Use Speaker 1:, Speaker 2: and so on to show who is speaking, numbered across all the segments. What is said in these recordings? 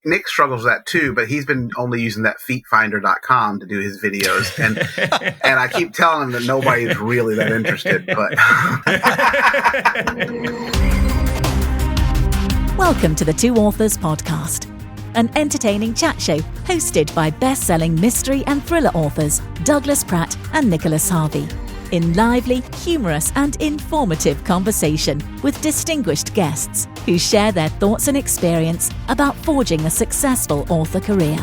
Speaker 1: Nick struggles with that too, but he's been only using that feetfinder.com to do his videos. And I keep telling him that nobody's really that interested. But
Speaker 2: Welcome to the Two Authors Podcast, an entertaining chat show hosted by best-selling mystery and thriller authors Douglas Pratt and Nicholas Harvey, in lively, humorous and informative conversation with distinguished guests who share their thoughts and experience about forging a successful author career.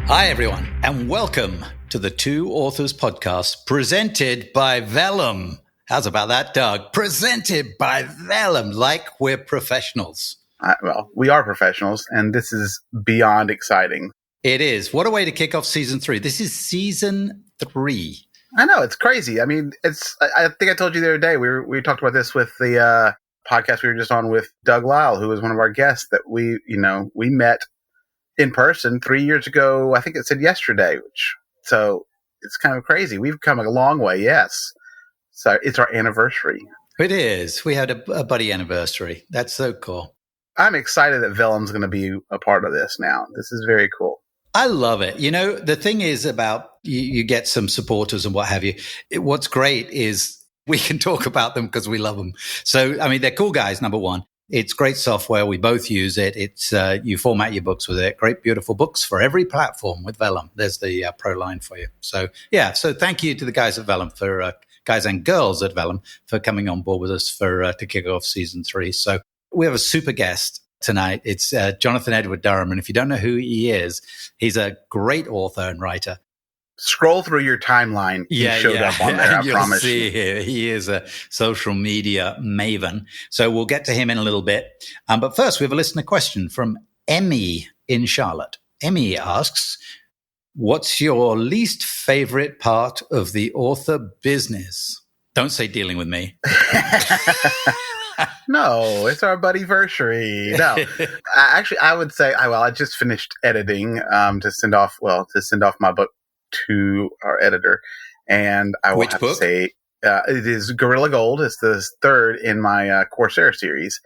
Speaker 3: Hi everyone, and welcome to the Two Authors Podcast, presented by Vellum. How's about that, Doug? Presented by Vellum, like we're professionals.
Speaker 1: Well, we are professionals, and this is beyond exciting.
Speaker 3: It is. What a way to kick off season 3. This is season 3.
Speaker 1: I know, it's crazy. I mean, I think I told you the other day, we talked about this with the podcast we were just on with Doug Lyle, who was one of our guests, that we met in person 3 years ago. I think it said yesterday, so it's kind of crazy. We've come a long way, yes. So it's our anniversary.
Speaker 3: It is. We had a buddy anniversary. That's so cool.
Speaker 1: I'm excited that Vellum's going to be a part of this now. This is very cool.
Speaker 3: I love it. You know, the thing is about you get some supporters and what have you. What's great is we can talk about them because we love them. So, I mean, they're cool guys, number one. It's great software. We both use it. It's you format your books with it. Great, beautiful books for every platform with Vellum. There's the pro line for you. So, yeah. So thank you to the guys at Vellum for guys and girls at Vellum for coming on board with us for to kick off season 3. So we have a super guest tonight. It's Jonathan Edward Durham. And if you don't know who he is, he's a great author and writer.
Speaker 1: Scroll through your timeline. He showed up on there, I promise.
Speaker 3: You'll see here. He is a social media maven. So we'll get to him in a little bit. But first, we have a listener question from Emmy in Charlotte. Emmy asks, what's your least favorite part of the author business? Don't say dealing with me.
Speaker 1: No, it's our buddy-versary. No, actually, I would say, I just finished editing to send off my book to our editor, and I will
Speaker 3: Which
Speaker 1: have
Speaker 3: book?
Speaker 1: to say it is Gorilla Gold. It's the third in my Coursera series,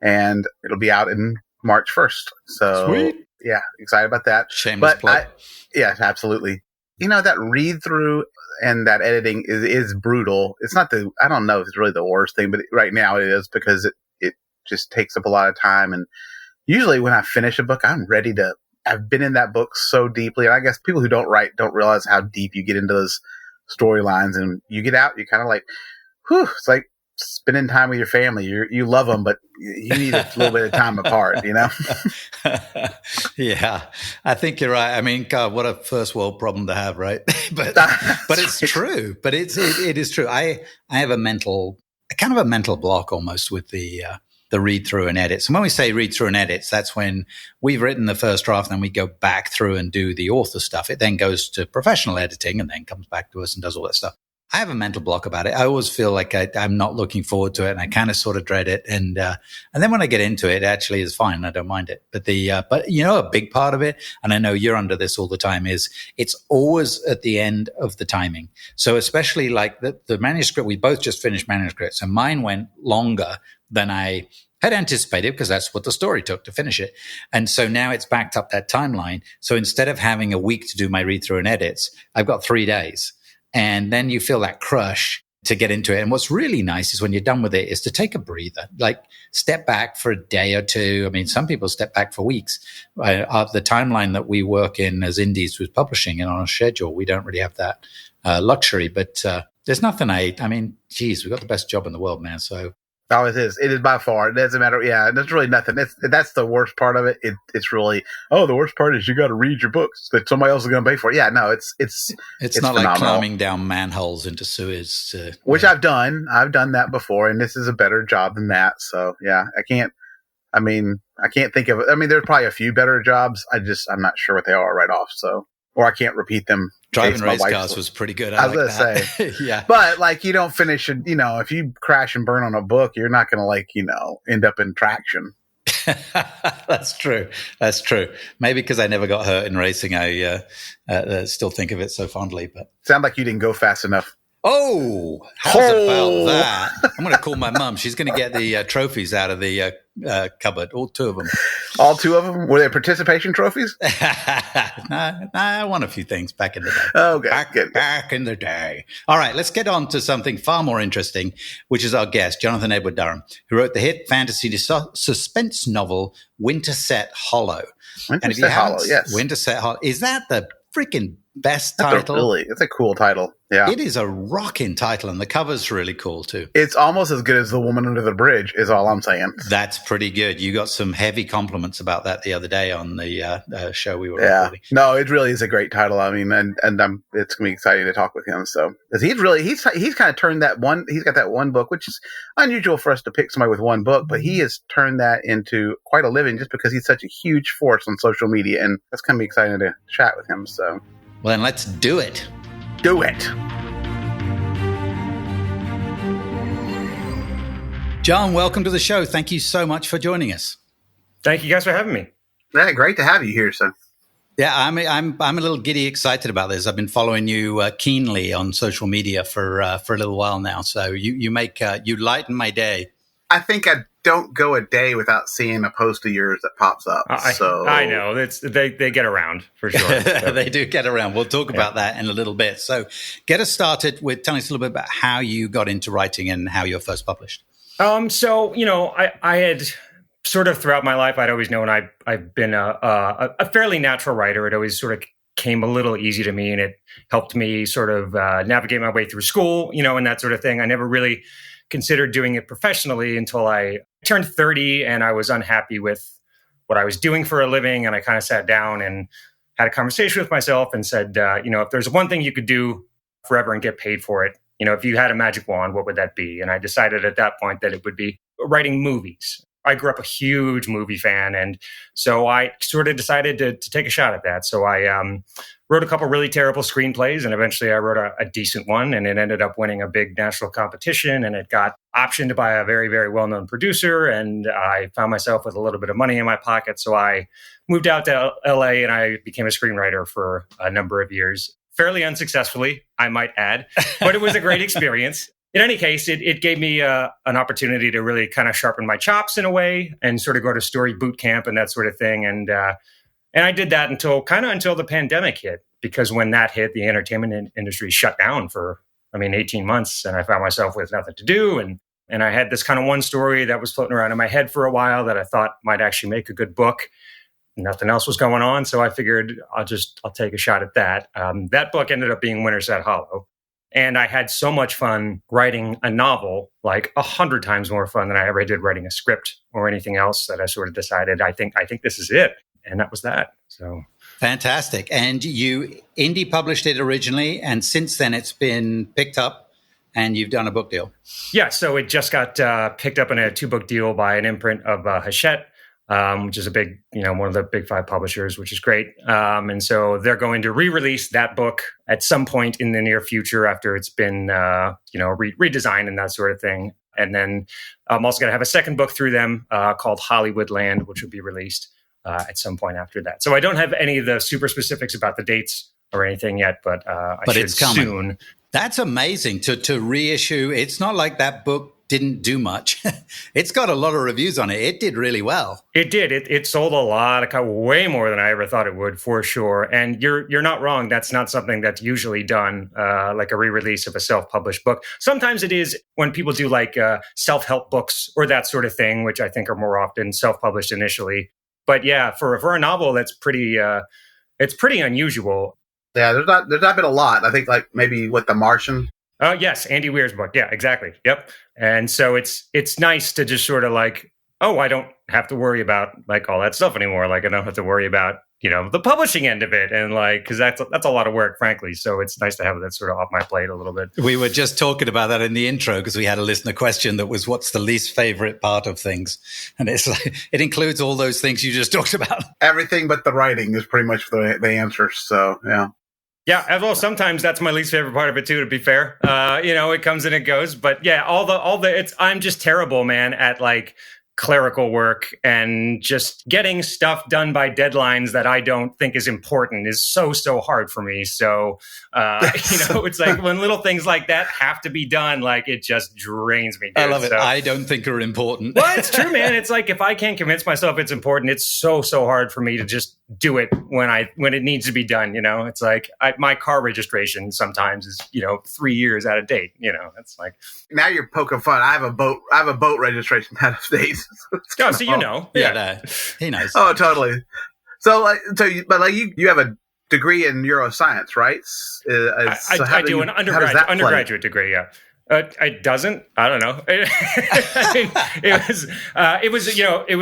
Speaker 1: and it'll be out in March 1st. So,
Speaker 3: Sweet.
Speaker 1: Yeah, excited about that.
Speaker 3: Shameless plug.
Speaker 1: Yeah, absolutely. You know, that read through and that editing is brutal. It's not I don't know if it's really the worst thing, but right now it is, because it just takes up a lot of time. And usually when I finish a book, I've been in that book so deeply. And I guess people who don't write don't realize how deep you get into those storylines, and you get out, you're kind of like, whew, it's like spending time with your family. You love them, but you need a little bit of time apart, you know?
Speaker 3: Yeah, I think you're right. I mean, God, what a first world problem to have, right? but it's true. But it is true. I have a kind of a mental block almost with the read through and edits. And when we say read through and edits, that's when we've written the first draft and then we go back through and do the author stuff. It then goes to professional editing and then comes back to us and does all that stuff. I have a mental block about it. I always feel like I'm not looking forward to it, and I kind of sort of dread it. And then when I get into it, it actually is fine. I don't mind it. But but you know, a big part of it, and I know you're under this all the time, is it's always at the end of the timing. So especially like the manuscript, we both just finished manuscripts, and mine went longer than I had anticipated, because that's what the story took to finish it. And so now it's backed up that timeline. So instead of having a week to do my read through and edits, I've got 3 days. And then you feel that crush to get into it. And what's really nice is when you're done with it is to take a breather, like step back for a day or two. I mean, some people step back for weeks. The timeline that we work in as indies with publishing and on a schedule, we don't really have that luxury. But there's nothing geez, we've got the best job in the world, man. So.
Speaker 1: Oh, it is. It is by far. It doesn't matter. Yeah, there's really nothing. That's the worst part of it. It's really, the worst part is you got to read your books that somebody else is going to pay for. Yeah, no, it's
Speaker 3: not
Speaker 1: phenomenal.
Speaker 3: Like climbing down manholes into sewers.
Speaker 1: Which I've done. I've done that before, and this is a better job than that. So yeah, I can't think of it. I mean, there's probably a few better jobs. I'm not sure what they are right off. So, or I can't repeat them.
Speaker 3: Driving race cars was pretty good.
Speaker 1: I was going to say. Yeah. But like, you don't finish it, if you crash and burn on a book, you're not going to end up in traction.
Speaker 3: That's true. Maybe because I never got hurt in racing, I still think of it so fondly. But
Speaker 1: sound like you didn't go fast enough.
Speaker 3: Oh, how's about that? I'm going to call my mum. She's going to get the trophies out of the cupboard, all two of them.
Speaker 1: All two of them? Were they participation trophies?
Speaker 3: I won a few things back in the day.
Speaker 1: Okay,
Speaker 3: back in the day. All right, let's get on to something far more interesting, which is our guest, Jonathan Edward Durham, who wrote the hit fantasy suspense novel Winterset Hollow.
Speaker 1: Winterset Hollow, yes.
Speaker 3: Winterset Hollow. Is that the freaking best title?
Speaker 1: It's a cool title. Yeah.
Speaker 3: It is a rocking title, and the cover's really cool, too.
Speaker 1: It's almost as good as The Woman Under the Bridge, is all I'm saying.
Speaker 3: That's pretty good. You got some heavy compliments about that the other day on the show we were recording.
Speaker 1: No, it really is a great title. I mean, and it's going to be exciting to talk with him. So, because he's kind of turned that one, he's got that one book, which is unusual for us to pick somebody with one book, but he has turned that into quite a living just because he's such a huge force on social media. And that's going to be exciting to chat with him. So,
Speaker 3: well, then let's do it.
Speaker 1: Do it.
Speaker 3: John, welcome to the show. Thank you so much for joining us.
Speaker 4: Thank you guys for having me.
Speaker 1: Yeah, great to have you here, son.
Speaker 3: Yeah, I'm a little giddy excited about this. I've been following you keenly on social media for a little while now. So you lighten my day.
Speaker 1: I think I don't go a day without seeing a post of yours that pops up.
Speaker 4: I know they get around for sure.
Speaker 3: They do get around. We'll talk about that in a little bit. So get us started with telling us a little bit about how you got into writing and how you were first published.
Speaker 4: So, I had sort of throughout my life, I'd always known I've been a fairly natural writer. It always sort of came a little easy to me, and it helped me sort of navigate my way through school, and that sort of thing. I never really considered doing it professionally until I turned 30 and I was unhappy with what I was doing for a living. And I kind of sat down and had a conversation with myself and said, if there's one thing you could do forever and get paid for it, if you had a magic wand, what would that be? And I decided at that point that it would be writing movies. I grew up a huge movie fan. And so I sort of decided to take a shot at that. So I wrote a couple really terrible screenplays, and eventually I wrote a decent one, and it ended up winning a big national competition, and it got optioned by a very, very well-known producer. And I found myself with a little bit of money in my pocket. So I moved out to LA and I became a screenwriter for a number of years. Fairly unsuccessfully, I might add, but it was a great experience. In any case, it gave me an opportunity to really kind of sharpen my chops in a way and sort of go to story boot camp and that sort of thing. And I did that until the pandemic hit, because when that hit, the entertainment industry shut down for, 18 months. And I found myself with nothing to do. And I had this kind of one story that was floating around in my head for a while that I thought might actually make a good book. Nothing else was going on. So I figured I'll take a shot at that. That book ended up being Winterset Hollow. And I had so much fun writing a novel, like 100 times more fun than I ever did writing a script or anything else, that I sort of decided, I think this is it. And that was that. So
Speaker 3: fantastic. And you indie published it originally, and since then it's been picked up and you've done a book deal. Yeah.
Speaker 4: So it just got picked up in a 2-book deal by an imprint of Hachette, which is a big, one of the big 5 publishers, which is great. And so they're going to re-release that book at some point in the near future after it's been, redesigned and that sort of thing. And then I'm also going to have a second book through them called Hollywoodland, which will be released at some point after that. So I don't have any of the super specifics about the dates or anything yet, but
Speaker 3: it's coming
Speaker 4: soon.
Speaker 3: That's amazing to reissue. It's not like that book didn't do much. It's got a lot of reviews on it. It did really well.
Speaker 4: It did. It sold a lot, way more than I ever thought it would, for sure. And you're not wrong. That's not something that's usually done, like a re-release of a self-published book. Sometimes it is when people do like self-help books or that sort of thing, which I think are more often self-published initially. But yeah, for a novel, that's it's pretty unusual.
Speaker 1: Yeah, there's not been a lot. I think like maybe with The Martian.
Speaker 4: Oh, yes. Andy Weir's book. Yeah, exactly. Yep. And so it's nice to just sort of like, oh, I don't have to worry about like all that stuff anymore. Like I don't have to worry about, the publishing end of it. And like, cause that's a lot of work, frankly. So it's nice to have that sort of off my plate a little bit.
Speaker 3: We were just talking about that in the intro because we had a listener question that was, what's the least favorite part of things? And it's like, it includes all those things you just talked about. Everything
Speaker 1: but the writing is pretty much the answer. So, yeah.
Speaker 4: Yeah, as well. Sometimes that's my least favorite part of it too. To be fair, it comes and it goes. But yeah, all the I'm just terrible, man, at like clerical work, and just getting stuff done by deadlines that I don't think is important is so hard for me. So, it's like when little things like that have to be done, like it just drains me. Dude.
Speaker 3: I love it. I don't think are important.
Speaker 4: Well, it's true, man. It's like if I can't convince myself it's important, it's so hard for me to just do it when it needs to be done. It's like my car registration sometimes is 3 years out of date. It's like
Speaker 1: now you're poking fun. I have a boat registration out of date.
Speaker 4: Oh, so
Speaker 3: yeah, he knows.
Speaker 1: Oh, totally. So you have a degree in neuroscience, right?
Speaker 4: I do an undergraduate degree. Yeah. It doesn't. I don't know.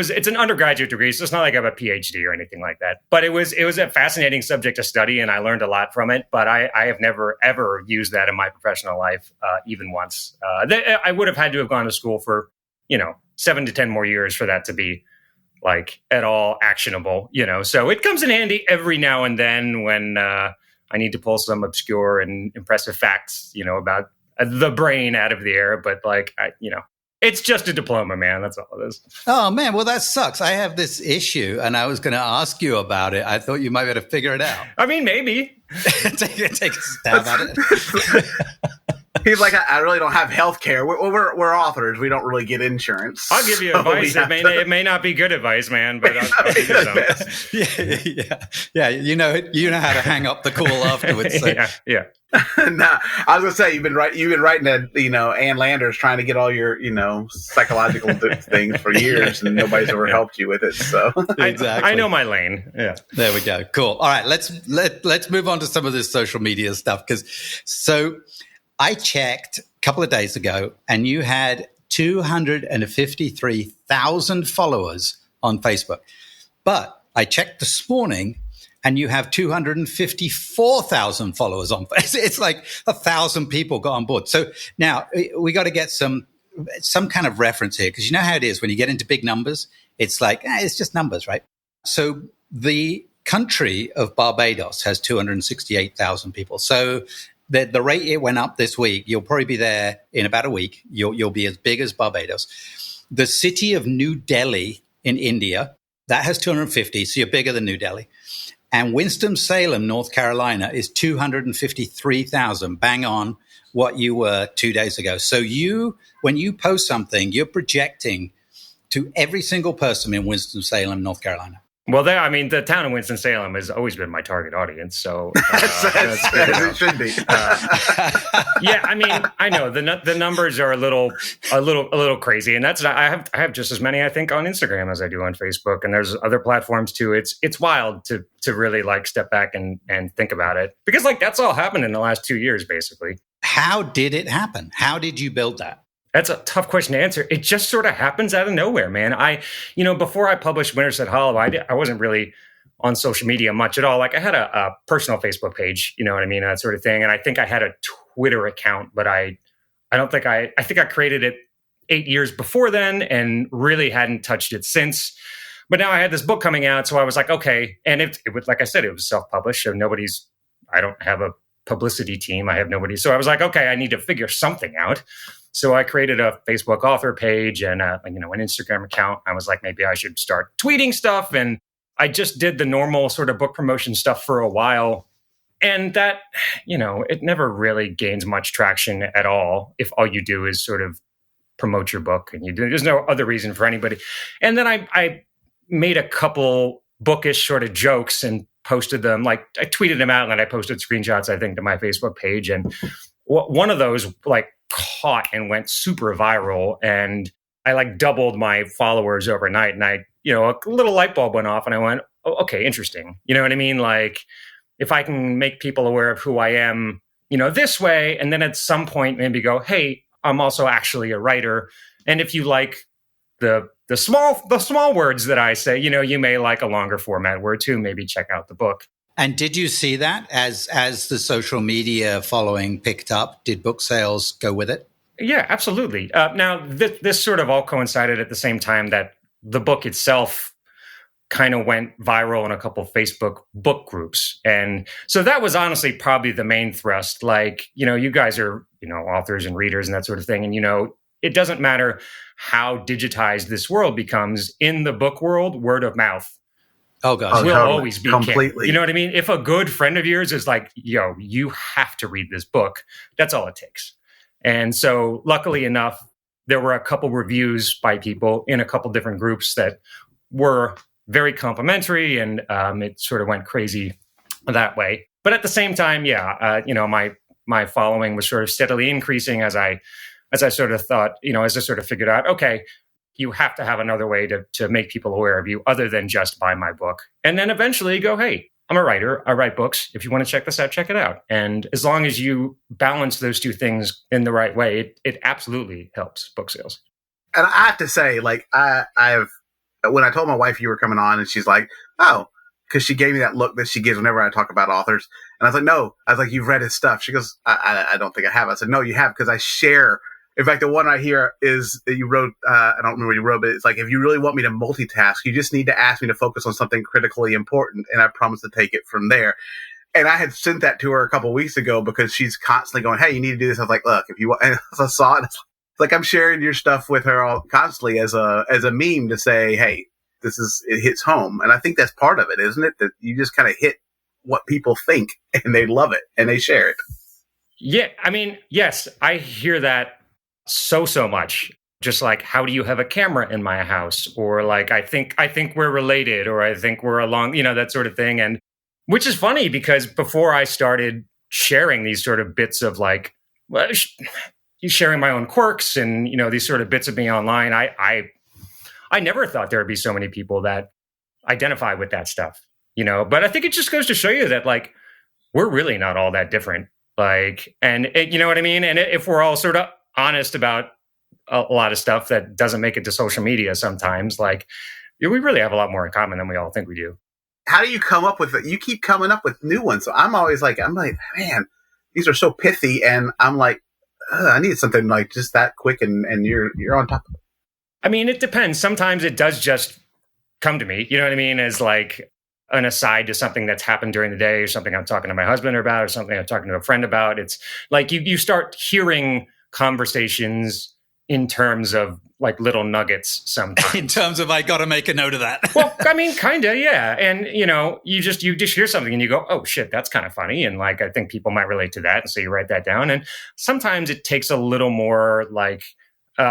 Speaker 4: It's an undergraduate degree, so it's not like I have a PhD or anything like that. But it was a fascinating subject to study, and I learned a lot from it. But I have never ever used that in my professional life, even once. I would have had to have gone to school for 7 to 10 more years for that to be like at all actionable. So it comes in handy every now and then when I need to pull some obscure and impressive facts, about the brain out of the air, but it's just a diploma, man. That's all it is.
Speaker 3: Oh man, well that sucks. I have this issue, and I was going to ask you about it. I thought you might be able to figure it out.
Speaker 4: I mean, maybe
Speaker 3: take a stab at it.
Speaker 1: He's like, I really don't have health care. We're authors. We don't really get insurance.
Speaker 4: I'll give you advice. It may not be good advice, man, but I'll give you
Speaker 3: some. Yeah. You know how to hang up the call afterwards. So.
Speaker 4: Yeah.
Speaker 1: Nah, I was gonna say you've been writing Ann Landers trying to get all your psychological things for years, and nobody's ever helped you with it. So
Speaker 3: exactly,
Speaker 4: I know my lane. Yeah,
Speaker 3: there we go. Cool. All right, let's move on to some of this social media stuff so I checked a couple of days ago, and you had 253,000 followers on Facebook, but I checked this morning. And you have 254,000 followers on Facebook. It's like 1,000 people got on board. So now we got to get some kind of reference here, because you know how it is when you get into big numbers. It's like it's just numbers, right? So the country of Barbados has 268,000 people. So the rate it went up this week, you'll probably be there in about a week. You'll be as big as Barbados. The city of New Delhi in India, that has 250, so you're bigger than New Delhi. And Winston-Salem, North Carolina, is 253,000, bang on what you were 2 days ago. So when you post something, you're projecting to every single person in Winston-Salem, North Carolina.
Speaker 4: Well, the town of Winston-Salem has always been my target audience, so
Speaker 1: it should be.
Speaker 4: I know the numbers are a little crazy, and that's I have just as many, I think, on Instagram as I do on Facebook, and there's other platforms too. It's wild to really step back and think about it, because that's all happened in the last 2 years, basically.
Speaker 3: How did it happen? How did you build that?
Speaker 4: That's a tough question to answer. It just sort of happens out of nowhere, man. Before I published Winter's at Hollow, I wasn't really on social media much at all. I had a personal Facebook page, you know what I mean, that sort of thing. And I think I had a Twitter account, but I think I created it 8 years before then and really hadn't touched it since. But now I had this book coming out, so I was like, okay. And it was, like I said, it was self-published, so I don't have a publicity team. I have nobody. So I was like, okay, I need to figure something out. So I created a Facebook author page and an Instagram account. I was like, maybe I should start tweeting stuff. And I just did the normal sort of book promotion stuff for a while. And that, it never really gains much traction at all if all you do is sort of promote your book and there's no other reason for anybody. And then I made a couple bookish sort of jokes and posted them. I tweeted them out and then I posted screenshots, I think, to my Facebook page. And one of those caught and went super viral, and I doubled my followers overnight, and a little light bulb went off and I went, oh, okay, interesting. You know what I mean? If I can make people aware of who I am, this way, and then at some point maybe go, hey, I'm also actually a writer. And if you like the small words that I say, you may like a longer format word too, maybe check out the book.
Speaker 3: And did you see that as the social media following picked up? Did book sales go with it?
Speaker 4: Yeah, absolutely. Now, this sort of all coincided at the same time that the book itself kind of went viral in a couple of Facebook book groups. And so that was honestly probably the main thrust. You guys are, authors and readers and that sort of thing. And, it doesn't matter how digitized this world becomes. In the book world, word of mouth
Speaker 3: will
Speaker 1: totally.
Speaker 4: always be
Speaker 1: completely
Speaker 4: king. You know what I mean? If a good friend of yours is like, yo, you have to read this book, that's all it takes. And so luckily enough, there were a couple reviews by people in a couple different groups that were very complimentary, and it sort of went crazy that way. But at the same time, my following was sort of steadily increasing as I sort of thought, as I sort of figured out, okay, you have to have another way to make people aware of you other than just buy my book. And then eventually go, hey, I'm a writer. I write books. If you want to check this out, check it out. And as long as you balance those two things in the right way, it absolutely helps book sales.
Speaker 1: And I have to say, like, I've when I told my wife you were coming on, and she's like, oh, because she gave me that look that she gives whenever I talk about authors. And I was like, no. I was like, you've read his stuff. She goes, I don't think I have. I said, no, you have, because I share. In fact, the one right here is that you wrote, I don't remember what you wrote, but it's like, if you really want me to multitask, you just need to ask me to focus on something critically important, and I promise to take it from there. And I had sent that to her a couple of weeks ago because she's constantly going, hey, you need to do this. I was like, look, if you want, and I saw it, it's like I'm sharing your stuff with her all constantly as a meme to say, hey, it hits home. And I think that's part of it, isn't it? That you just kind of hit what people think, and they love it and they share it.
Speaker 4: Yeah. I mean, yes, I hear that so much. Just like, how do you have a camera in my house? Or like, I think we're related, or I think we're along, that sort of thing. And which is funny, because before I started sharing these sort of bits of like, well, sharing my own quirks and, these sort of bits of me online, I never thought there would be so many people that identify with that stuff, but I think it just goes to show you that, like, we're really not all that different. Like, and you know what I mean? And if we're all sort of honest about a lot of stuff that doesn't make it to social media sometimes, like, we really have a lot more in common than we all think we do.
Speaker 1: How do you come up with it? You keep coming up with new ones. So I'm like, man, these are so pithy. And I'm like, I need something like just that quick. And you're on top of it.
Speaker 4: I mean, it depends. Sometimes it does just come to me, you know what I mean? As like an aside to something that's happened during the day, or something I'm talking to my husband about, or something I'm talking to a friend about. It's like you start hearing conversations in terms of like little nuggets sometimes.
Speaker 3: In terms of, I got to make a note of that.
Speaker 4: Well, I mean, kind of, yeah. And, you just hear something and you go, oh shit, that's kind of funny. And like, I think people might relate to that. And so you write that down. And sometimes it takes a little more like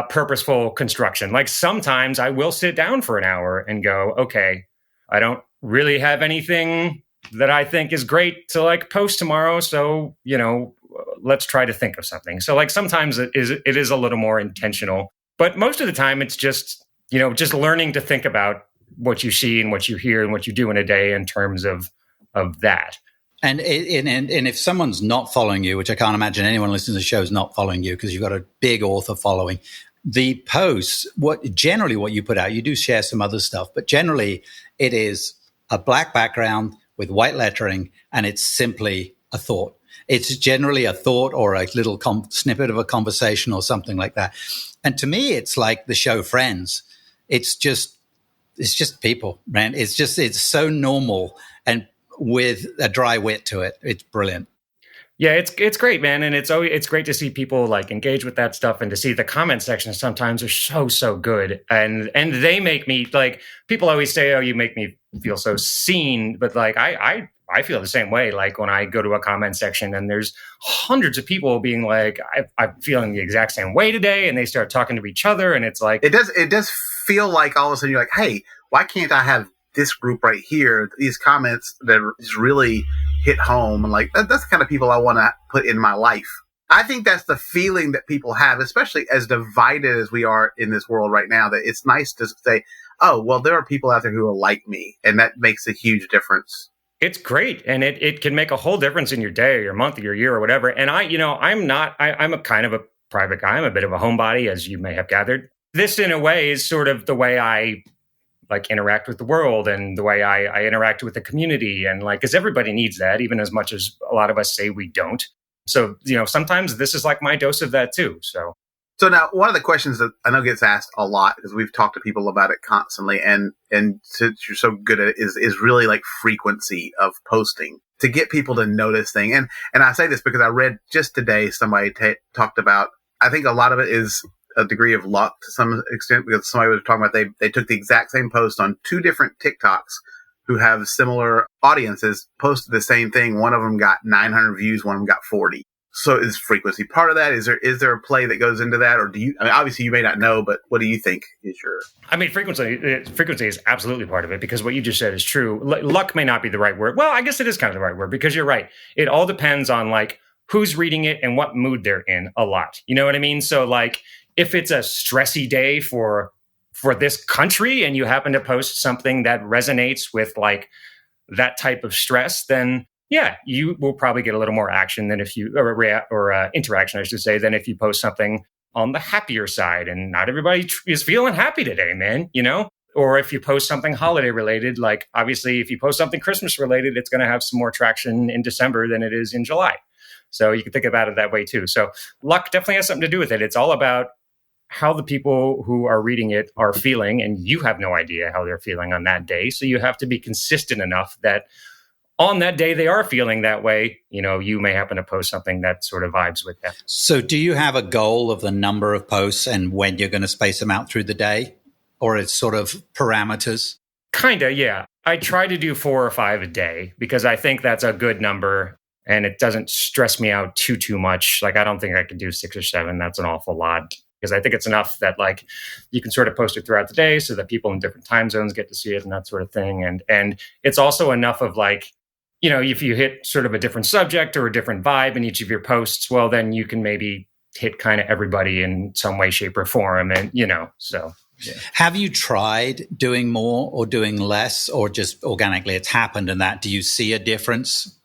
Speaker 4: purposeful construction. Like sometimes I will sit down for an hour and go, okay, I don't really have anything that I think is great to like post tomorrow. So, let's try to think of something. So like sometimes it is a little more intentional, but most of the time it's just, just learning to think about what you see and what you hear and what you do in a day in terms of that.
Speaker 3: And if someone's not following you, which I can't imagine anyone listening to the show is not following you because you've got a big author following, the posts, what you put out, you do share some other stuff, but generally it is a black background with white lettering, and it's simply a thought. It's generally a thought or a little snippet of a conversation or something like that. And to me, it's like the show Friends. It's just people, man. It's so normal and with a dry wit to it. It's brilliant.
Speaker 4: Yeah, it's great, man. And it's great to see people like engage with that stuff, and to see the comment sections sometimes are so good. And they make me like, people always say, oh, you make me feel so seen. But like, I feel the same way. Like when I go to a comment section and there's hundreds of people being like, I'm feeling the exact same way today. And they start talking to each other. And it's like,
Speaker 1: it does feel like all of a sudden you're like, hey, why can't I have this group right here? These comments that just really hit home. And like, that's the kind of people I want to put in my life. I think that's the feeling that people have, especially as divided as we are in this world right now, that it's nice to say, oh, well, there are people out there who are like me. And that makes a huge difference.
Speaker 4: It's great. And it can make a whole difference in your day or your month or your year or whatever. And I'm a kind of a private guy. I'm a bit of a homebody, as you may have gathered. This in a way is sort of the way I like interact with the world and the way I interact with the community. And like, because everybody needs that, even as much as a lot of us say we don't. So, sometimes this is like my dose of that too. So
Speaker 1: now one of the questions that I know gets asked a lot, because we've talked to people about it constantly, and since you're so good at it, is really like frequency of posting to get people to notice things. And I say this because I read just today, somebody talked about, I think a lot of it is a degree of luck to some extent, because somebody was talking about they took the exact same post on two different TikToks who have similar audiences, posted the same thing. One of them got 900 views, one of them got 40. So is frequency part of that? Is there a play that goes into that? Or do you, I mean, obviously you may not know, but what do you think is your...
Speaker 4: I mean, frequency is absolutely part of it, because what you just said is true. Luck may not be the right word. Well, I guess it is kind of the right word, because you're right. It all depends on like who's reading it and what mood they're in a lot. You know what I mean? So like if it's a stressy day for this country and you happen to post something that resonates with like that type of stress, then yeah, you will probably get a little more action than if you, or interaction, I should say, than if you post something on the happier side. And not everybody is feeling happy today, man, you know? Or if you post something holiday related, like obviously if you post something Christmas related, it's going to have some more traction in December than it is in July. So you can think about it that way too. So luck definitely has something to do with it. It's all about how the people who are reading it are feeling, and you have no idea how they're feeling on that day. So you have to be consistent enough that on that day they are feeling that way, you know, you may happen to post something that sort of vibes with them.
Speaker 3: So do you have a goal of the number of posts and when you're going to space them out through the day? Or it's sort of parameters?
Speaker 4: Kinda, yeah. I try to do 4 or 5 a day because I think that's a good number and it doesn't stress me out too much. Like, I don't think I could do 6 or 7. That's an awful lot. Because I think it's enough that like you can sort of post it throughout the day so that people in different time zones get to see it and that sort of thing. And it's also enough of like, you know, if you hit sort of a different subject or a different vibe in each of your posts, well, then you can maybe hit kind of everybody in some way, shape, or form. And, you know, so. Yeah.
Speaker 3: Have you tried doing more or doing less, or just organically it's happened and that? Do you see a difference?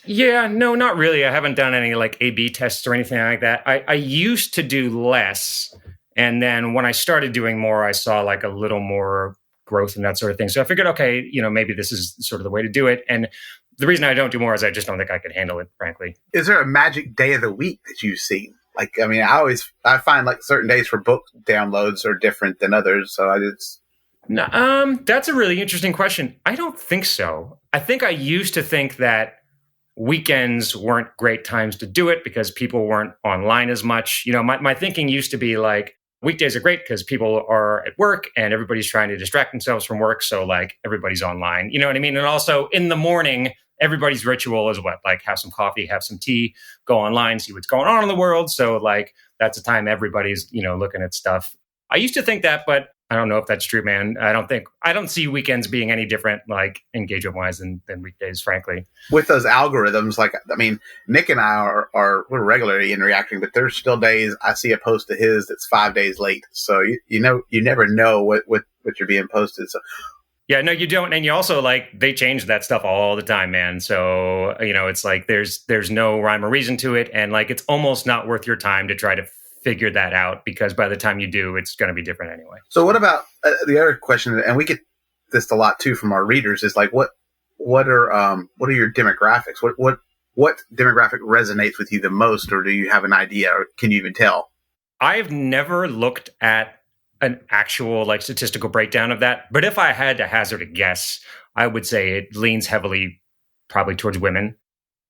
Speaker 4: Yeah, no, not really. I haven't done any like A/B tests or anything like that. I used to do less. And then when I started doing more, I saw like a little more growth and that sort of thing. So I figured, okay, you know, maybe this is sort of the way to do it. And the reason I don't do more is I just don't think I could handle it, frankly.
Speaker 1: Is there a magic day of the week that you've seen? Like, I mean, I find like certain days for book downloads are different than others. So
Speaker 4: No, that's a really interesting question. I don't think so. I think I used to think that weekends weren't great times to do it because people weren't online as much. You know, my thinking used to be like, weekdays are great because people are at work and everybody's trying to distract themselves from work. So like everybody's online, you know what I mean? And also in the morning, everybody's ritual is what? Like have some coffee, have some tea, go online, see what's going on in the world. So like that's a time everybody's, you know, looking at stuff. I used to think that, but I don't know if that's true, man. I don't see weekends being any different, like engagement wise than weekdays, frankly.
Speaker 1: With those algorithms, like, I mean, Nick and I we're regularly interacting, but there's still days I see a post of his that's 5 days late. So you know, you never know what you're being posted. So
Speaker 4: yeah, no, you don't. And you also like, they change that stuff all the time, man. So, you know, it's like, there's no rhyme or reason to it. And like, it's almost not worth your time to try to figure that out because by the time you do, it's going to be different anyway.
Speaker 1: So what about the other question, and we get this a lot too from our readers, is like, what are your demographics? What demographic resonates with you the most, or do you have an idea, or can you even tell?
Speaker 4: I've never looked at an actual like statistical breakdown of that, but if I had to hazard a guess, I would say it leans heavily probably towards women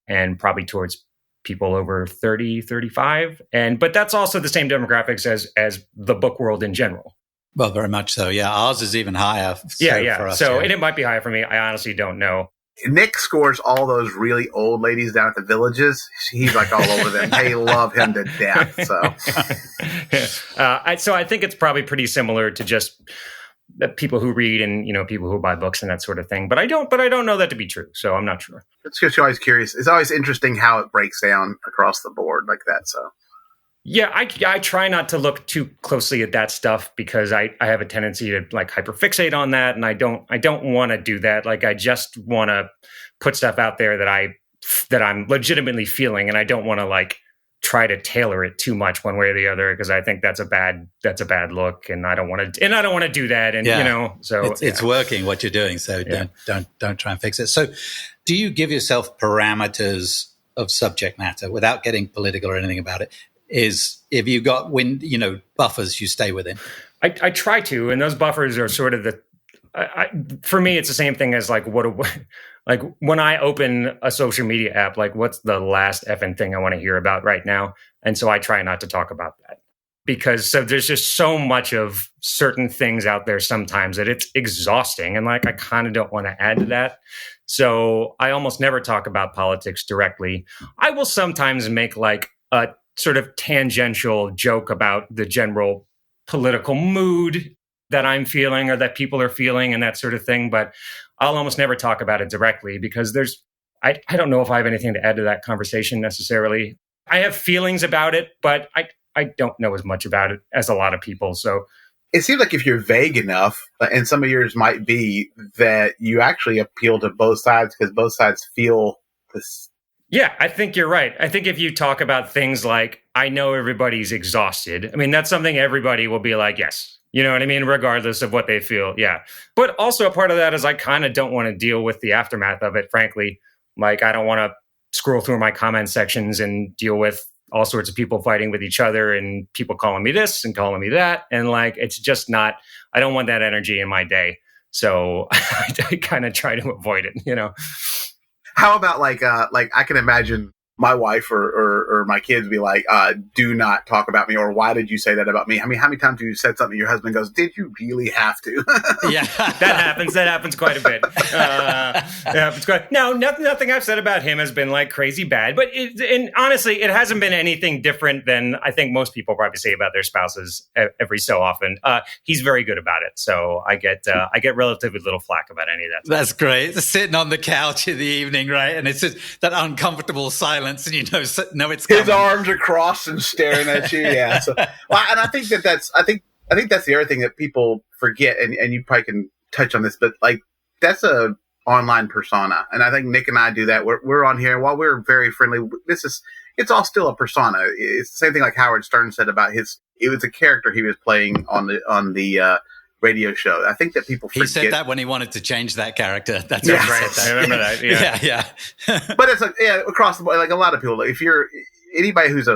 Speaker 4: and probably towards people over 30, 35. But that's also the same demographics as the book world in general.
Speaker 3: Well, very much so. Yeah. Ours is even higher.
Speaker 4: Yeah. So, and it might be higher for me. I honestly don't know.
Speaker 1: Nick scores all those really old ladies down at the villages. He's like all over them. They love him to death.
Speaker 4: So I think it's probably pretty similar to just the people who read and, you know, people who buy books and that sort of thing. But I don't know that to be true. So I'm not sure.
Speaker 1: It's just always curious. It's always interesting how it breaks down across the board like that. So.
Speaker 4: Yeah, I try not to look too closely at that stuff because I have a tendency to like hyperfixate on that, and I don't want to do that. Like I just want to put stuff out there that I'm legitimately feeling, and I don't want to like try to tailor it too much one way or the other because I think that's a bad look, and I don't want to do that. And you know, so
Speaker 3: it's working what you're doing, so don't try and fix it. So, do you give yourself parameters of subject matter without getting political or anything about it? Is if you got buffers you stay within?
Speaker 4: I try to, and those buffers are sort of for me, it's the same thing as like like when I open a social media app, like what's the last effing thing I want to hear about right now? And so I try not to talk about that. because so there's just so much of certain things out there sometimes that it's exhausting. And like, I kind of don't want to add to that. So I almost never talk about politics directly. I will sometimes make like a sort of tangential joke about the general political mood that I'm feeling or that people are feeling and that sort of thing. But I'll almost never talk about it directly because I don't know if I have anything to add to that conversation necessarily. I have feelings about it, but I don't know as much about it as a lot of people. So
Speaker 1: it seems like if you're vague enough, and some of yours might be, that you actually appeal to both sides because both sides feel this.
Speaker 4: Yeah, I think you're right. I think if you talk about things like, I know everybody's exhausted. I mean, that's something everybody will be like, yes. You know what I mean? Regardless of what they feel. Yeah. But also a part of that is I kind of don't want to deal with the aftermath of it, frankly. Like, I don't want to scroll through my comment sections and deal with all sorts of people fighting with each other and people calling me this and calling me that. And like, it's just not, I don't want that energy in my day. So I kind of try to avoid it, you know?
Speaker 1: How about like I can imagine my wife or my kids be like, do not talk about me, or why did you say that about me? I mean, how many times have you said something your husband goes, did you really have to?
Speaker 4: Yeah, that happens quite a bit. It happens quite. No, nothing I've said about him has been like crazy bad, but and honestly, it hasn't been anything different than I think most people probably say about their spouses every so often. He's very good about it, so I get relatively little flack about any of that.
Speaker 3: That's great. Sitting on the couch in the evening, right, and it's just that uncomfortable silence. And you know it's coming.
Speaker 1: His arms are crossed and staring at you. Yeah. So, well, and I think that's the other thing that people forget, and you probably can touch on this, but like that's a online persona, and I think Nick and I do that. We're on here while we're very friendly. It's all still a persona. It's the same thing like Howard Stern said about it was a character he was playing on the radio show. I think that people forget.
Speaker 3: He said that when he wanted to change that character. That's
Speaker 4: right. I remember that.
Speaker 3: Yeah.
Speaker 1: But it's like, across the board, like a lot of people, like if you're anybody who's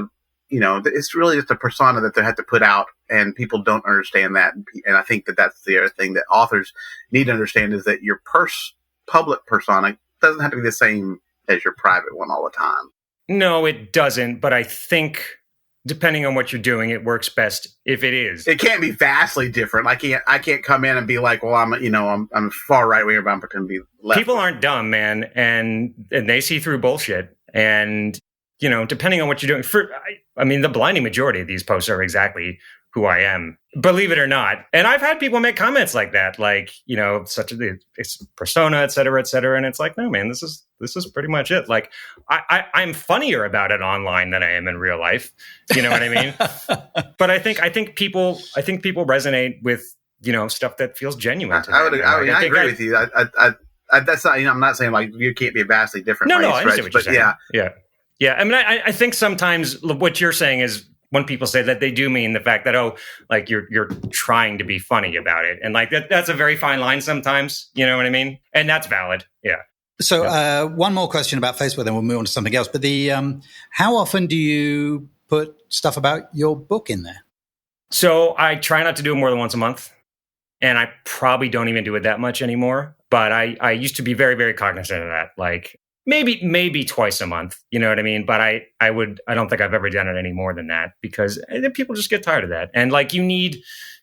Speaker 1: it's really just a persona that they have to put out, and people don't understand that. And I think that that's the other thing that authors need to understand is that your public persona doesn't have to be the same as your private one all the time.
Speaker 4: No, it doesn't. But I think, depending on what you're doing, it works best if it is.
Speaker 1: It can't be vastly different. I can't come in and be like, well, I'm far right winger, but I'm pretending to be left.
Speaker 4: People aren't dumb, man, and they see through bullshit. And depending on what you're doing, the blinding majority of these posts are exactly who I am, believe it or not. And I've had people make comments like that, like, it's persona, et cetera, and it's like, no, man, this is pretty much it. Like, I'm funnier about it online than I am in real life. You know what I mean? But I think people resonate with stuff that feels genuine to them.
Speaker 1: I agree with you. That's not. I'm not saying like you can't be vastly different.
Speaker 4: No, I understand what you're saying.
Speaker 1: Yeah.
Speaker 4: I mean, I think sometimes what you're saying is, when people say that, they do mean the fact that, like you're trying to be funny about it. And like that's a very fine line sometimes, you know what I mean? And that's valid. Yeah.
Speaker 3: So one more question about Facebook, then we'll move on to something else. But how often do you put stuff about your book in there?
Speaker 4: So I try not to do it more than once a month. And I probably don't even do it that much anymore. But I used to be very, very cognizant of that. Like, maybe twice a month, you know what I mean? But I don't think I've ever done it any more than that, because people just get tired of that. And like, you need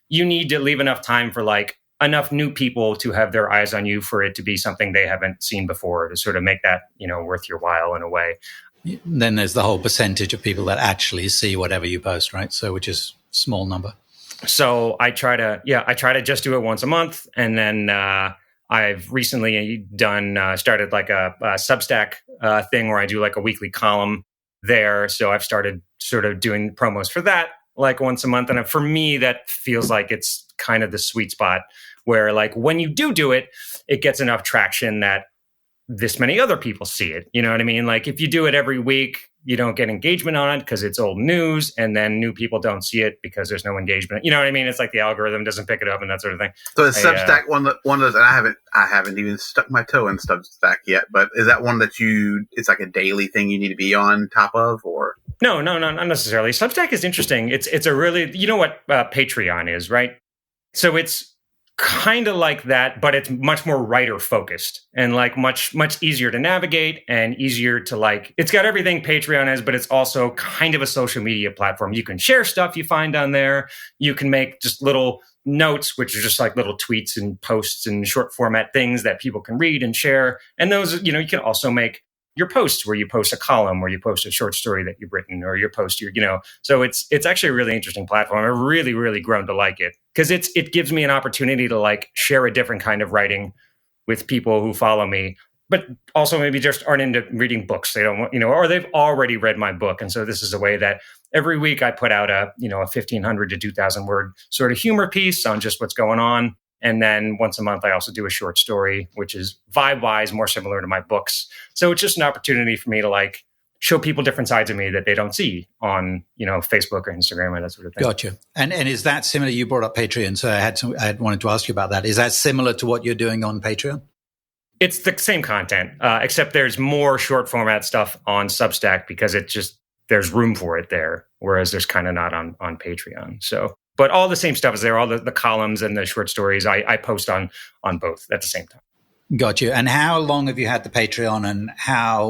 Speaker 4: to leave enough time for like enough new people to have their eyes on you for it to be something they haven't seen before, to sort of make that, worth your while in a way.
Speaker 3: Then there's the whole percentage of people that actually see whatever you post, right? So, which is a small number.
Speaker 4: So I try to just do it once a month. And then, I've recently started like a Substack thing where I do like a weekly column there. So I've started sort of doing promos for that like once a month. And for me, that feels like it's kind of the sweet spot where like when you do it, it gets enough traction that this many other people see it. You know what I mean? Like if you do it every week, you don't get engagement on it because it's old news, and then new people don't see it because there's no engagement. You know what I mean? It's like the algorithm doesn't pick it up and that sort of thing.
Speaker 1: So is Substack one of those, and I haven't even stuck my toe in Substack yet, but is that one that it's like a daily thing you need to be on top of, or?
Speaker 4: No, not necessarily. Substack is interesting. It's a really, you know what Patreon is, right? So it's kind of like that, but it's much more writer focused and like much easier to navigate and easier to like. It's got everything Patreon is, but it's also kind of a social media platform. You can share stuff you find on there. You can make just little notes, which are just like little tweets and posts and short format things that people can read and share. And those, you can also make your posts where you post a column, where you post a short story that you've written, or you post your, so it's actually a really interesting platform. I've really, really grown to like it because it gives me an opportunity to like share a different kind of writing with people who follow me, but also maybe just aren't into reading books. They don't want, or they've already read my book. And so this is a way that every week I put out a 1,500 to 2,000 word sort of humor piece on just what's going on. And then once a month, I also do a short story, which is vibe-wise more similar to my books. So it's just an opportunity for me to like show people different sides of me that they don't see on, Facebook or Instagram and that sort of thing.
Speaker 3: Gotcha. And is that similar? You brought up Patreon, so I wanted to ask you about that. Is that similar to what you're doing on Patreon?
Speaker 4: It's the same content, except there's more short format stuff on Substack because there's room for it there, whereas there's kind of not on Patreon. So. But all the same stuff is there. All the columns and the short stories I post on both at the same time.
Speaker 3: Got you. And how long have you had the Patreon, and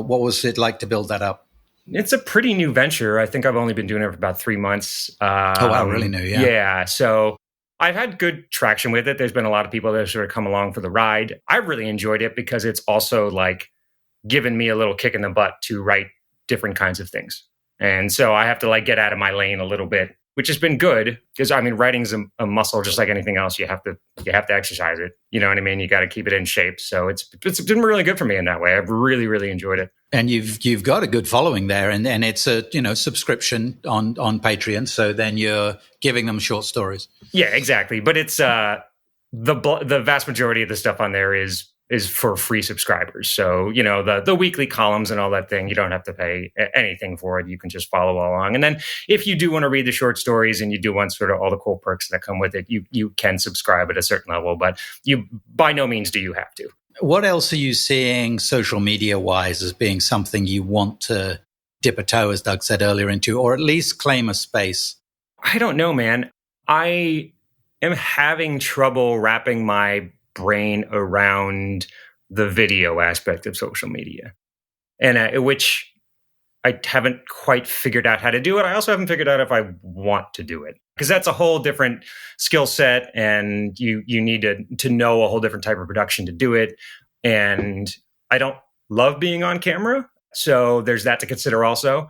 Speaker 3: what was it like to build that up?
Speaker 4: It's a pretty new venture. I think I've only been doing it for about 3 months.
Speaker 3: Oh, wow, really new, yeah.
Speaker 4: Yeah. So I've had good traction with it. There's been a lot of people that have sort of come along for the ride. I really enjoyed it because it's also like given me a little kick in the butt to write different kinds of things. And so I have to like get out of my lane a little bit, which has been good because writing's a muscle just like anything else. You have to exercise it. You know what I mean? You got to keep it in shape. So it's been really good for me in that way. I've really, really enjoyed it.
Speaker 3: And you've got a good following there, and it's a subscription on Patreon. So then you're giving them short stories.
Speaker 4: Yeah, exactly. But it's the vast majority of the stuff on there is for free subscribers. So, the weekly columns and all that thing, you don't have to pay anything for it. You can just follow along. And then if you do want to read the short stories and you do want sort of all the cool perks that come with it, you can subscribe at a certain level, but you by no means do you have to.
Speaker 3: What else are you seeing social media wise as being something you want to dip a toe, as Doug said earlier, into, or at least claim a space?
Speaker 4: I don't know, man. I am having trouble wrapping my brain around the video aspect of social media, and which I haven't quite figured out how to do it. I also haven't figured out if I want to do it, because that's a whole different skill set, and you need to know a whole different type of production to do it. And I don't love being on camera, so there's that to consider also.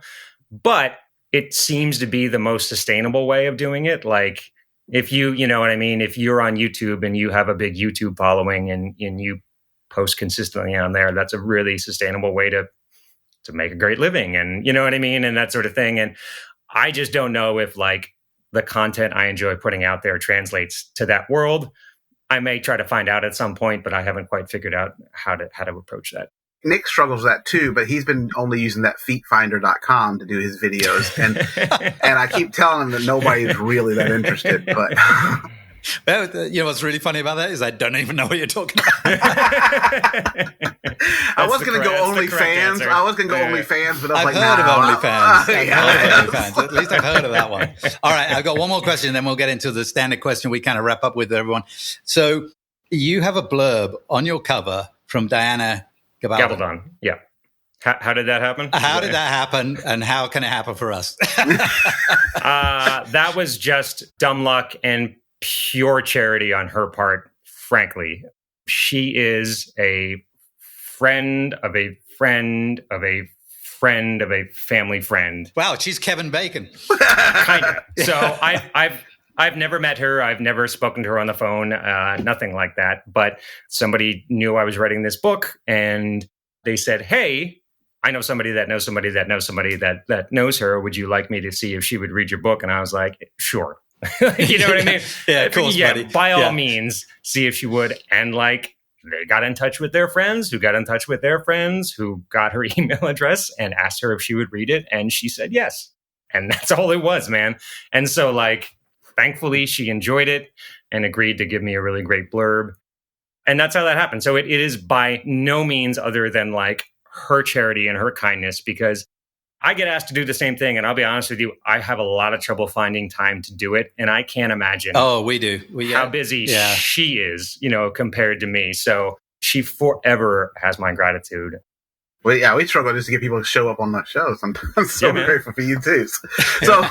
Speaker 4: But it seems to be the most sustainable way of doing it. Like, if you know what I mean? If you're on YouTube and you have a big YouTube following and you post consistently on there, that's a really sustainable way to make a great living. And you know what I mean? And that sort of thing. And I just don't know if like the content I enjoy putting out there translates to that world. I may try to find out at some point, but I haven't quite figured out how to approach that.
Speaker 1: Nick struggles with that too, but he's been only using that feetfinder.com to do his videos. And I keep telling him that nobody's really that interested, but
Speaker 3: well, what's really funny about that is I don't even know what you're talking about.
Speaker 1: I was going to go OnlyFans. I was going to go OnlyFans, but I was
Speaker 3: I've heard of OnlyFans. At least I've heard of that one. All right, I've got one more question, then we'll get into the standard question we kind of wrap up with everyone. So you have a blurb on your cover from Diana Gabaldon.
Speaker 4: Yeah. How did that happen?
Speaker 3: How did that happen, and how can it happen for us?
Speaker 4: That was just dumb luck and pure charity on her part, frankly. She is a friend of a friend of a friend of a family friend.
Speaker 3: Wow, she's Kevin Bacon.
Speaker 4: Kind of. So I've never met her. I've never spoken to her on the phone, nothing like that. But somebody knew I was writing this book, and they said, hey, I know somebody that knows somebody that knows somebody that knows her. Would you like me to see if she would read your book? And I was like, sure. You know what I mean?
Speaker 3: Yeah, of course, buddy.
Speaker 4: By all means, see if she would. And like, they got in touch with their friends who got in touch with their friends who got her email address and asked her if she would read it. And she said yes. And that's all it was, man. And so like, thankfully, she enjoyed it and agreed to give me a really great blurb. And that's how that happened. So it is by no means other than like her charity and her kindness, because I get asked to do the same thing, and I'll be honest with you, I have a lot of trouble finding time to do it, and I can't imagine.
Speaker 3: Oh, we do.
Speaker 4: How busy she is, compared to me. So she forever has my gratitude.
Speaker 1: Well, yeah, we struggle just to get people to show up on the show sometimes. So we're grateful for you too. So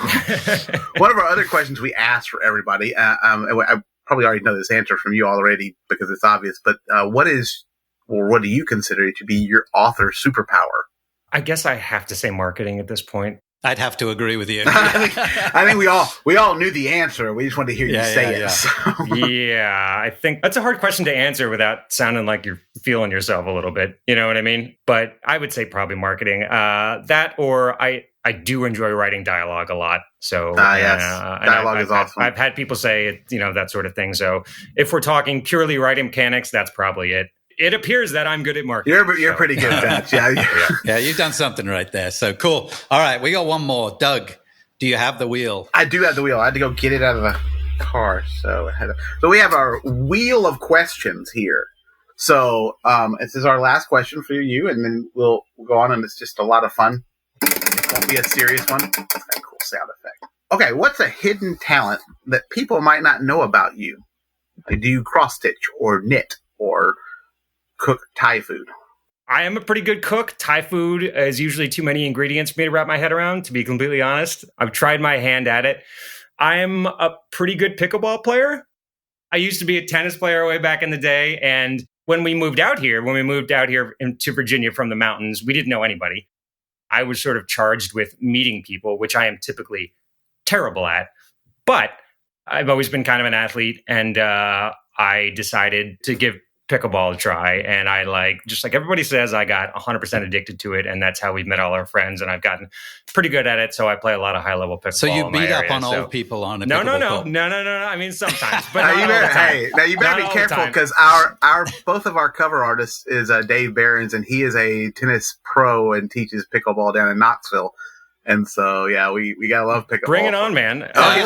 Speaker 1: one of our other questions we ask for everybody, and I probably already know this answer from you already because it's obvious, but what do you consider to be your author superpower?
Speaker 4: I guess I have to say marketing at this point.
Speaker 3: I'd have to agree with you.
Speaker 1: I think we all knew the answer. We just wanted to hear you say it. So.
Speaker 4: Yeah, I think that's a hard question to answer without sounding like you're feeling yourself a little bit. You know what I mean? But I would say probably marketing. That or I do enjoy writing dialogue a lot. So
Speaker 1: yes, dialogue is awesome.
Speaker 4: I've had people say that sort of thing. So if we're talking purely writing mechanics, that's probably it. It appears that I'm good at marketing.
Speaker 1: You're pretty good at that.
Speaker 3: Yeah, you've done something right there. So cool. All right, we got one more. Doug, do you have the wheel?
Speaker 1: I do have the wheel. I had to go get it out of the car. So we have our wheel of questions here. So this is our last question for you, and then we'll go on, and it's just a lot of fun. It won't be a serious one. It's got a cool sound effect. Okay, what's a hidden talent that people might not know about you? Do you cross-stitch or knit or cook Thai food?
Speaker 4: I am a pretty good cook. Thai food is usually too many ingredients for me to wrap my head around, to be completely honest. I've tried my hand at it. I'm a pretty good pickleball player. I used to be a tennis player way back in the day. And when we moved out here to Virginia from the mountains, we didn't know anybody. I was sort of charged with meeting people, which I am typically terrible at. But I've always been kind of an athlete, and I decided to give pickleball a try, and I just like everybody says, I got 100% addicted to it, and that's how we've met all our friends, and I've gotten pretty good at it. So I play a lot of high level pickleball.
Speaker 3: So you beat up on old people on a pickleball?
Speaker 4: No. I mean, sometimes, but
Speaker 1: now you better be careful because our both of our cover artists is Dave Behrens, and he is a tennis pro and teaches pickleball down in Knoxville. And so, yeah, we gotta love pickleball.
Speaker 4: Bring it on, man. I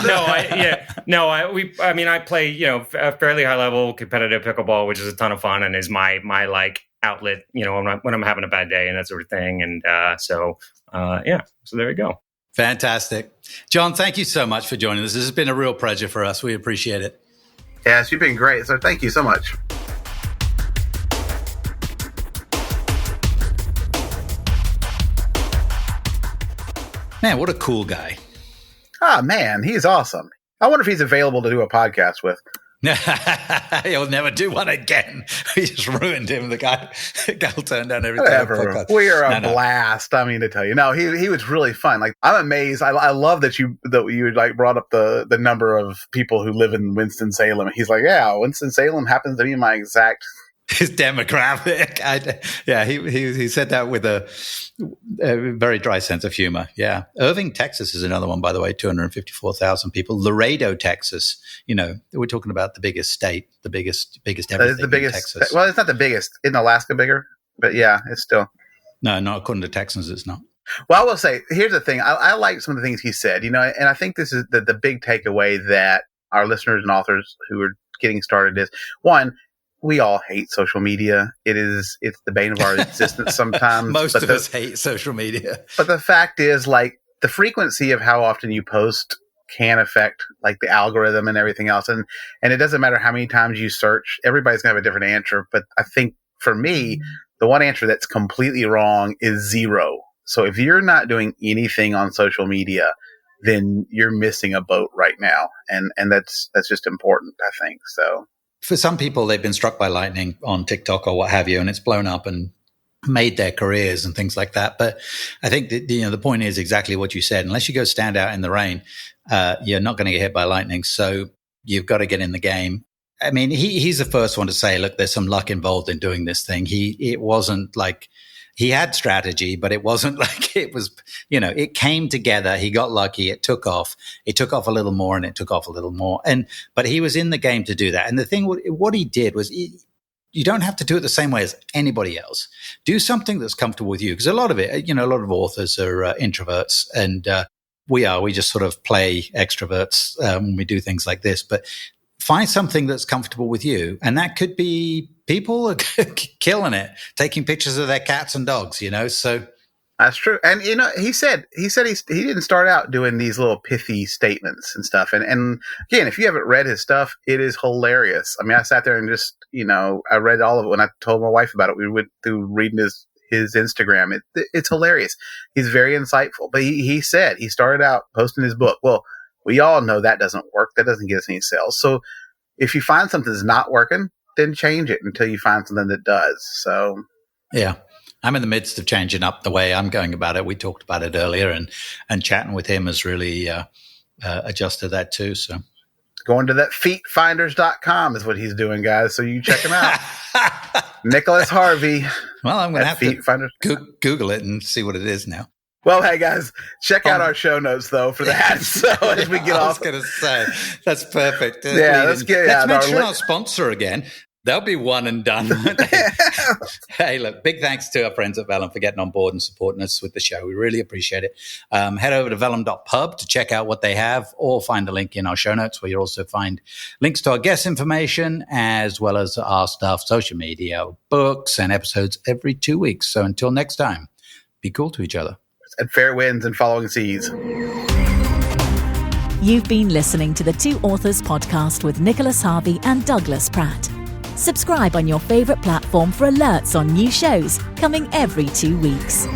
Speaker 4: play a fairly high level competitive pickleball, which is a ton of fun and is my outlet. When I'm having a bad day and that sort of thing. And so there you go.
Speaker 3: Fantastic, John. Thank you so much for joining us. This has been a real pleasure for us. We appreciate it.
Speaker 1: Yes, you've been great. So thank you so much.
Speaker 3: Man, what a cool guy.
Speaker 1: Ah, man, he's awesome. I wonder if he's available to do a podcast with.
Speaker 3: He'll never do one again. We just ruined him. The guy will turn down every
Speaker 1: time. We are a blast. I mean, to tell you, no, he was really fun. Like, I'm amazed. I love that you brought up the number of people who live in Winston-Salem. He's like, yeah, Winston-Salem happens to be my exact
Speaker 3: his demographic. He said that with a very dry sense of humor. Yeah. Irving, Texas is another one, by the way, 254,000 people. Laredo, Texas, we're talking about the biggest state, the biggest everything
Speaker 1: the biggest,
Speaker 3: in Texas.
Speaker 1: Well, it's not the biggest. Isn't Alaska bigger? But yeah, it's still.
Speaker 3: No, not according to Texans, it's not.
Speaker 1: Well, I will say, here's the thing. I like some of the things he said, and I think this is the big takeaway that our listeners and authors who are getting started is, one, we all hate social media. It's the bane of our existence sometimes.
Speaker 3: Most of us hate social media.
Speaker 1: But the fact is, the frequency of how often you post can affect the algorithm and everything else. And it doesn't matter how many times you search, everybody's going to have a different answer. But I think for me, the one answer that's completely wrong is 0. So if you're not doing anything on social media, then you're missing a boat right now. And that's just important, I think. So.
Speaker 3: For some people, they've been struck by lightning on TikTok or what have you, and it's blown up and made their careers and things like that. But I think that, the point is exactly what you said. Unless you go stand out in the rain, you're not going to get hit by lightning. So you've got to get in the game. I mean, he's the first one to say, look, there's some luck involved in doing this thing. It wasn't like he had strategy, but it wasn't like it was, it came together. He got lucky. It took off. It took off a little more and it took off a little more. But he was in the game to do that. And the thing, what he did was you don't have to do it the same way as anybody else. Do something that's comfortable with you. Because a lot of it, a lot of authors are introverts, and we just sort of play extroverts when we do things like this. But find something that's comfortable with you. And that could be people are killing it, taking pictures of their cats and dogs, So
Speaker 1: That's true. And, he said he didn't start out doing these little pithy statements and stuff. And again, if you haven't read his stuff, it is hilarious. I mean, I sat there and just, I read all of it when I told my wife about it. We went through reading his Instagram. It's hilarious. He's very insightful. But he said he started out posting his book. Well, we all know that doesn't work. That doesn't get us any sales. So if you find something that's not working, then change it until you find something that does. So,
Speaker 3: yeah. I'm in the midst of changing up the way I'm going about it. We talked about it earlier, and chatting with him has really adjusted that too. So
Speaker 1: going to that feetfinders.com is what he's doing, guys. So you check him out. Nicholas Harvey.
Speaker 3: Well, I'm going to have to Google it and see what it is now.
Speaker 1: Well, hey, guys, check out our show notes, though, for that. So as we get off.
Speaker 3: I was going to say, that's perfect.
Speaker 1: Yeah, let's
Speaker 3: mention our sponsor again. They'll be one and done. Hey, look, big thanks to our friends at Vellum for getting on board and supporting us with the show. We really appreciate it. Head over to vellum.pub to check out what they have, or find a link in our show notes where you'll also find links to our guest information, as well as our stuff, social media, books, and episodes every 2 weeks. So until next time, be cool to each other.
Speaker 1: And fair winds and following seas.
Speaker 2: You've been listening to the Two Authors podcast with Nicholas Harvey and Douglas Pratt. Subscribe on your favourite platform for alerts on new shows coming every 2 weeks.